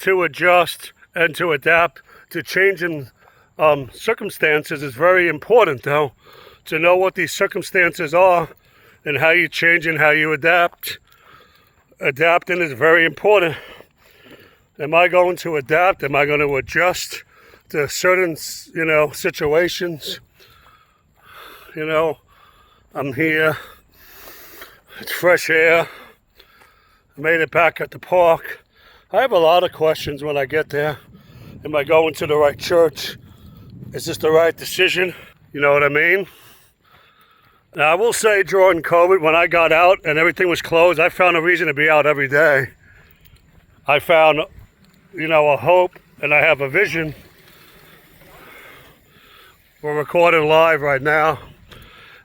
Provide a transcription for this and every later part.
to adjust and to adapt to changing circumstances is very important, though, to know what these circumstances are and how you change and how you adapt. Adapting is very important. Am I going to adapt? Am I going to adjust to certain, situations? I'm here. It's fresh air. I made it back at the park. I have a lot of questions when I get there. Am I going to the right church? Is this the right decision? You know what I mean? Now, I will say during COVID, when I got out and everything was closed, I found a reason to be out every day. I found, a hope, and I have a vision. We're recording live right now.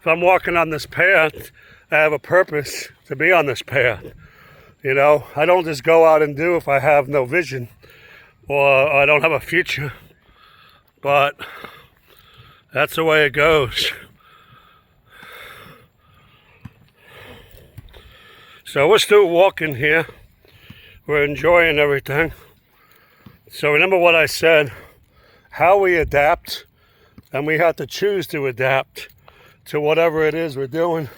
If I'm walking on this path, I have a purpose to be on this path. I don't just go out and do if I have no vision or I don't have a future. But that's the way it goes. So we're still walking here. We're enjoying everything. So remember what I said, how we adapt, and we have to choose to adapt to whatever it is we're doing.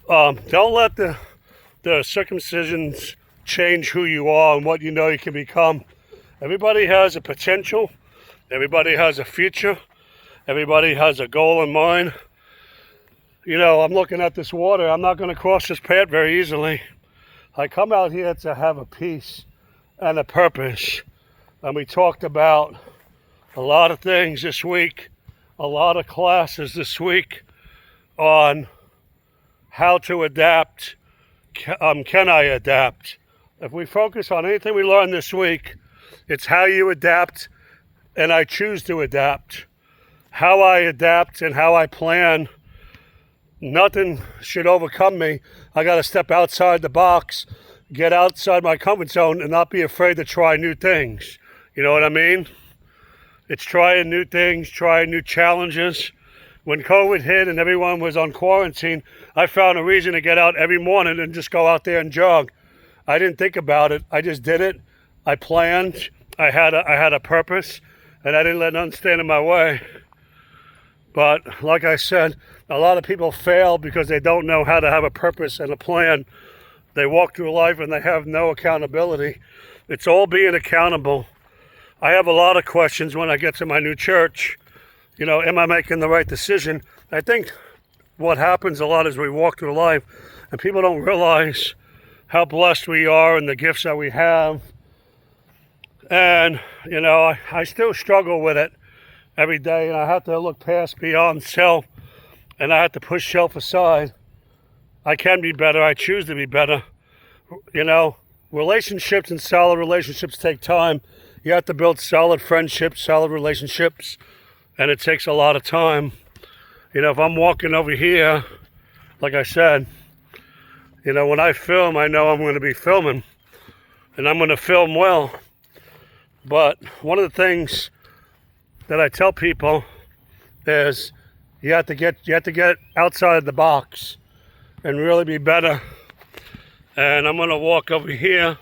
Don't let the circumcisions change who you are and what you can become. Everybody has a potential. Everybody has a future. Everybody has a goal in mind. I'm looking at this water. I'm not going to cross this path very easily. I come out here to have a peace and a purpose. And we talked about a lot of things this week, a lot of classes this week on how to adapt. Can I adapt? If we focus on anything we learned this week, it's how you adapt, and I choose to adapt. How I adapt and how I plan. Nothing should overcome me. I got to step outside the box, get outside my comfort zone, and not be afraid to try new things. You know what I mean? It's trying new things, trying new challenges. When COVID hit and everyone was on quarantine, I found a reason to get out every morning and just go out there and jog. I didn't think about it. I just did it. I planned. I had a purpose, and I didn't let nothing stand in my way. But like I said, a lot of people fail because they don't know how to have a purpose and a plan. They walk through life and they have no accountability. It's all being accountable. I have a lot of questions when I get to my new church. Am I making the right decision? I think what happens a lot is we walk through life and people don't realize how blessed we are and the gifts that we have. And, I still struggle with it every day, and I have to look past beyond self, and I have to push self aside. I can be better. I choose to be better. Relationships and solid relationships take time. You have to build solid friendships, solid relationships, and it takes a lot of time. If I'm walking over here, like I said, when I film, I know I'm going to be filming, and I'm going to film well. But one of the things that I tell people is you have to get outside the box and really be better. And I'm going to walk over here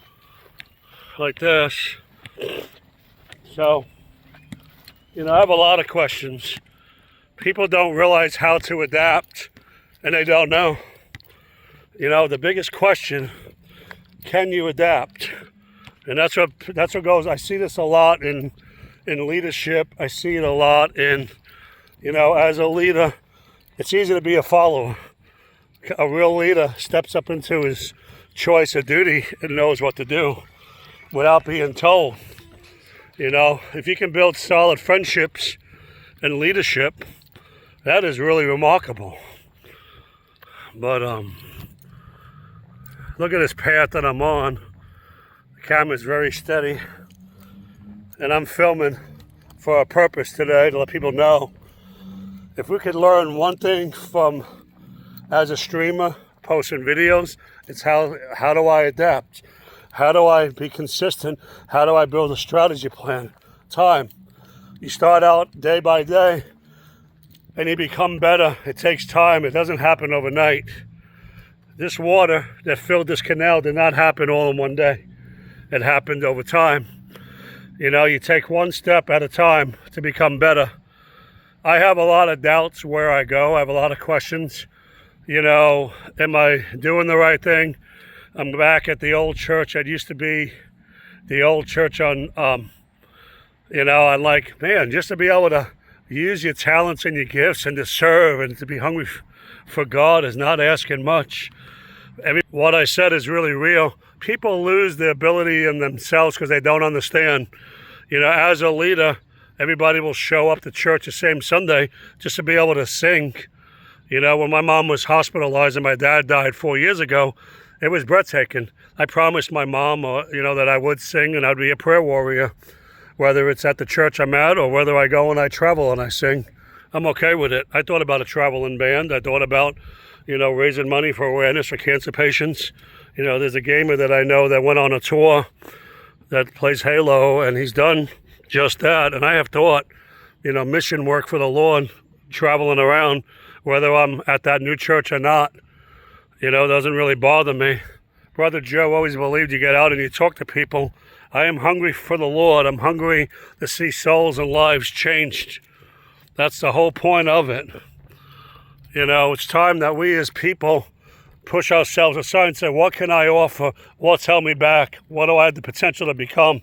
like this. So, I have a lot of questions. People don't realize how to adapt, and they don't know. The biggest question, can you adapt? And that's what goes. I see this a lot in leadership. I see it a lot in, as a leader, it's easy to be a follower. A real leader steps up into his choice of duty and knows what to do without being told. If you can build solid friendships and leadership, that is really remarkable. But look at this path that I'm on. The camera's very steady, and I'm filming for a purpose today, to let people know. If we could learn one thing from, as a streamer, posting videos, it's how do I adapt? How do I be consistent? How do I build a strategy plan? Time. You start out day by day, and you become better. It takes time. It doesn't happen overnight. This water that filled this canal did not happen all in one day. It happened over time. You know, you take one step at a time to become better. I have a lot of doubts where I go. I have a lot of questions. You know, am I doing the right thing? I'm back at the old church. It used to be the old church on, you know, I'm like, man, just to be able to use your talents and your gifts and to serve and to be hungry for God is not asking much. What I said is really real. People lose the ability in themselves because they don't understand. You know, as a leader, everybody will show up to church the same Sunday just to be able to sing. You know, when my mom was hospitalized and my dad died 4 years ago, it was breathtaking. I promised my mom, you know, that I would sing and I'd be a prayer warrior, whether it's at the church I'm at or whether I go and I travel and I sing. I'm okay with it. I thought about a traveling band. I thought about, you know, raising money for awareness for cancer patients. You know, there's a gamer that I know that went on a tour that plays Halo, and he's done just that. And I have thought, you know, mission work for the Lord, traveling around, whether I'm at that new church or not, you know, doesn't really bother me. Brother Joe always believed you get out and you talk to people. I am hungry for the Lord. I'm hungry to see souls and lives changed. That's the whole point of it. You know, it's time that we as people push ourselves aside and say, what can I offer? What's held me back? What do I have the potential to become?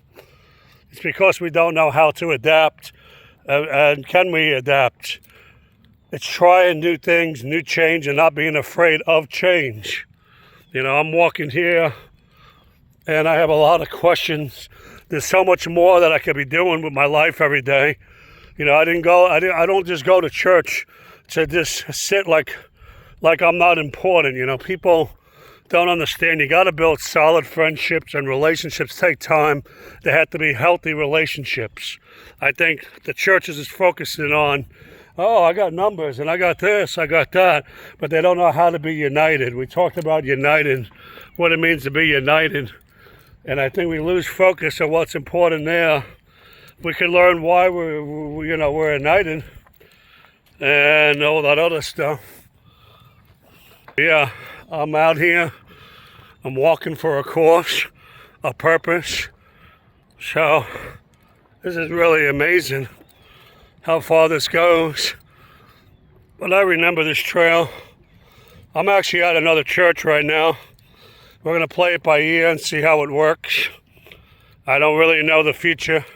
It's because we don't know how to adapt. And can we adapt? It's trying new things, new change, and not being afraid of change. You know, I'm walking here and I have a lot of questions. There's so much more that I could be doing with my life every day. You know, I don't just go to church to just sit like I'm not important. You know, people don't understand. You got to build solid friendships, and relationships take time. They have to be healthy relationships. I think the churches is focusing on, oh, I got numbers and I got this, I got that, but they don't know how to be united. We talked about united, what it means to be united, and I think we lose focus on what's important there. We can learn why we're united and all that other stuff. Yeah, I'm out here. I'm walking for a cause, a purpose. So this is really amazing how far this goes. But I remember this trail. I'm actually at another church right now. We're going to play it by ear and see how it works. I don't really know the future.